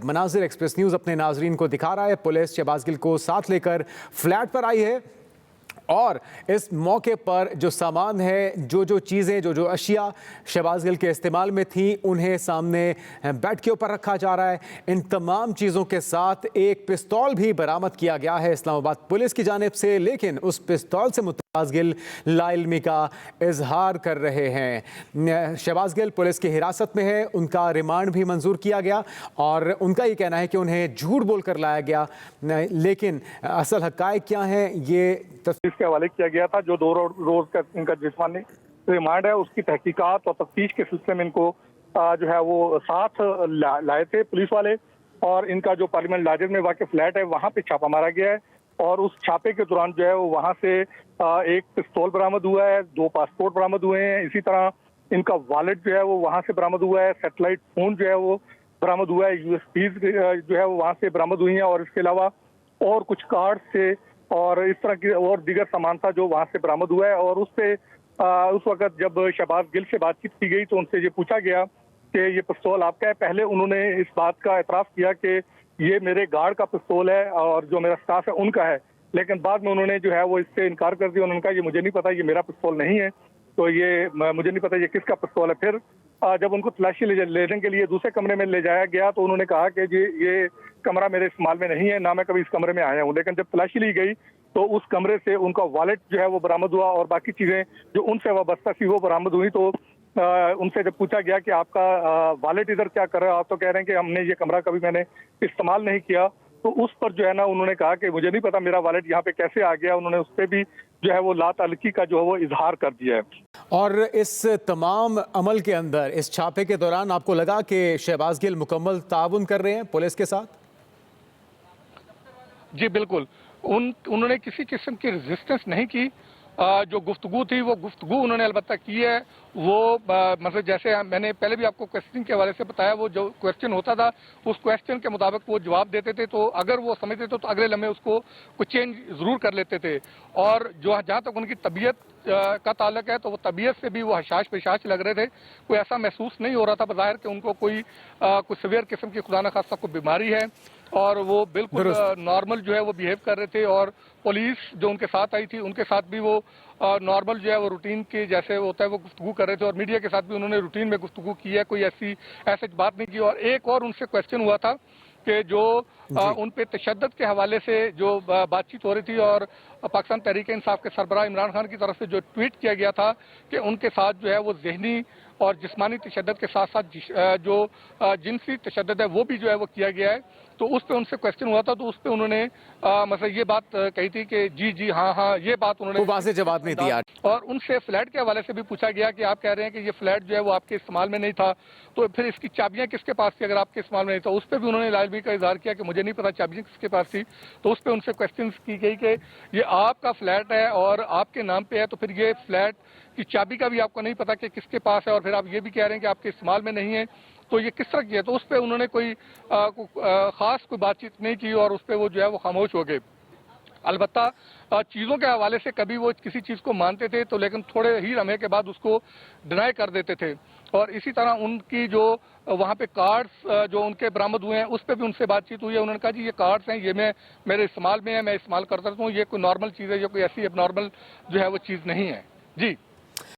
मनाजिर express news अपने नाजरीन को दिखा रहा है। पुलिस शहबाज गिल को साथ लेकर फ्लैट पर आई है और इस मौके पर जो सामान है, जो चीज़ें, जो अशिया शहबाज गिल के इस्तेमाल में थी, उन्हें सामने बेड के ऊपर रखा जा रहा है। इन तमाम चीज़ों के साथ एक पिस्तौल भी बरामद किया गया है इस्लामाबाद पुलिस की जानिब से, लेकिन उस पिस्तौल से शहबाज गिल लाइल्मी का इजहार कर रहे हैं। शहबाज गिल पुलिस की हिरासत में है, उनका रिमांड भी मंजूर किया गया और उनका ये कहना है कि उन्हें झूठ बोलकर लाया गया, लेकिन असल हक़ाइक़ क्या हैं ये के हवाले किया गया था। जो 2 रोज का इनका जिस्मानी रिमांड है, उसकी तहकीकात और तफ्तीश के सिलसिले में इनको जो है वो साथ लाए थे पुलिस वाले, और इनका जो पार्लियामेंट लाजिर में वाक़ फ्लैट है वहाँ पे छापा मारा गया है और उस छापे के दौरान जो है वो वहाँ से एक पिस्तौल बरामद हुआ है, 2 पासपोर्ट बरामद हुए हैं, इसी तरह इनका वॉलेट जो है वो वहाँ से बरामद हुआ है, सैटेलाइट फोन जो है वो बरामद हुआ है, यूएसबीज जो है वो वहाँ से बरामद हुई हैं, और इसके अलावा और कुछ कार्ड से और इस तरह की और दीगर सामान था जो वहां से बरामद हुआ है। और उससे उस वक्त जब शहबाज गिल से बातचीत की गई तो उनसे ये पूछा गया कि ये पिस्तौल आपका है। पहले उन्होंने इस बात का एतराफ़ किया कि ये मेरे गार्ड का पिस्तौल है और जो मेरा स्टाफ है उनका है, लेकिन बाद में उन्होंने जो है वो इससे इनकार कर दिया। उन्होंने कहा ये मुझे नहीं पता, ये मेरा पिस्तौल नहीं है, तो ये मुझे नहीं पता ये किसका पिस्तौल है। फिर जब उनको तलाशी लेने के लिए दूसरे कमरे में ले जाया गया तो उन्होंने कहा कि ये कमरा मेरे इस्तेमाल में नहीं है, ना मैं कभी इस कमरे में आया हूँ। लेकिन जब तलाशी ली गई तो उस कमरे से उनका वॉलेट जो है वो बरामद हुआ और बाकी चीजें जो उनसे वाबस्ता थी वो बरामद हुई। तो उनसे जब पूछा गया कि आपका वॉलेट इधर क्या कर रहा है, आप तो कह रहे हैं कि हमने ये कमरा कभी मैंने इस्तेमाल नहीं किया, तो उस पर जो है ना उन्होंने कहा कि मुझे नहीं पता मेरा वॉलेट यहाँ पे कैसे आ गया। उन्होंने उस पर भी जो है वो लाताल्लुकी का जो है वो इजहार कर दिया है। और इस तमाम अमल के अंदर, इस छापे के दौरान आपको लगा कि शहबाज गिल मुकम्मल ताउन कर रहे हैं पुलिस के साथ? जी बिल्कुल, उन्होंने किसी किस्म की रेजिस्टेंस नहीं की। जो गुफ्तगू थी वो गुफ्तगू उन्होंने अलबत्ता की है। वो मतलब जैसे मैंने पहले भी आपको क्वेश्चन के हवाले से बताया, वो जो क्वेश्चन होता था उस क्वेश्चन के मुताबिक वो जवाब देते थे, तो अगर वो समझते थे तो अगले लम्हे उसको कुछ चेंज जरूर कर लेते थे। और जो जहाँ तक उनकी तबीयत का ताल्लुक है तो वो तबीयत से भी वो हशाश पेशाश लग रहे थे। कोई ऐसा महसूस नहीं हो रहा था बज़ाहिर कि उनको कोई कुछ सीवियर किस्म की खुदा न खास्ता कोई बीमारी है, और वो बिल्कुल नॉर्मल जो है वो बिहेव कर रहे थे। और पुलिस जो उनके साथ आई थी उनके साथ भी वो नॉर्मल जो है वो रूटीन के जैसे होता है वो गुफ्तगू कर रहे थे, और मीडिया के साथ भी उन्होंने रूटीन में गुफ्तगू की है, कोई ऐसी बात नहीं की। और एक और उनसे क्वेश्चन हुआ था कि जो उन पे तशद्दुद के हवाले से जो बातचीत हो रही थी, और पाकिस्तान तहरीक इंसाफ के सरबराह इमरान खान की तरफ से जो ट्वीट किया गया था कि उनके साथ जो है वो जहनी और जिस्मानी तशद्दुद के साथ साथ जो जिनसी तशद्दुद है वो भी जो है वो किया गया है। तो उस पे उनसे क्वेश्चन हुआ था, तो उस पे उन्होंने मतलब ये बात कही थी कि जी हाँ, ये बात उन्होंने वाज़ेह जवाब नहीं दिया। और उनसे फ्लैट के हवाले से भी पूछा गया कि आप कह रहे हैं कि ये फ्लैट जो है वो आपके इस्तेमाल में नहीं था, तो फिर इसकी चाबियां किसके पास थी अगर आपके इस्तेमाल में नहीं था। उस पर भी उन्होंने लाइल्मी का इजहार किया कि मुझे नहीं पता चाबियां किसके पास थी। तो उस पर उनसे क्वेश्चन की गई कि ये आपका फ्लैट है और आपके नाम पे है, तो फिर ये फ्लैट की चाबी का भी आपको नहीं पता कि किसके पास है, और फिर आप ये भी कह रहे हैं कि आपके इस्तेमाल में नहीं है, तो ये किस तरह की है। तो उस पर उन्होंने कोई खास कोई बातचीत नहीं की और उस पर वो जो है वो खामोश हो गए। अलबत्ता चीज़ों के हवाले से कभी वो किसी चीज़ को मानते थे तो लेकिन थोड़े ही लम्हे के बाद उसको डिनाई कर देते थे। और इसी तरह उनकी जो वहाँ पे कार्ड्स जो उनके बरामद हुए हैं उस पर भी उनसे बातचीत हुई है। उन्होंने कहा जी ये कार्ड्स हैं, ये मेरे इस्तेमाल में है, मैं इस्तेमाल करता हूँ, ये कोई नॉर्मल चीज़ है, ये कोई ऐसी एबनॉर्मल जो है वो चीज़ नहीं है। जी।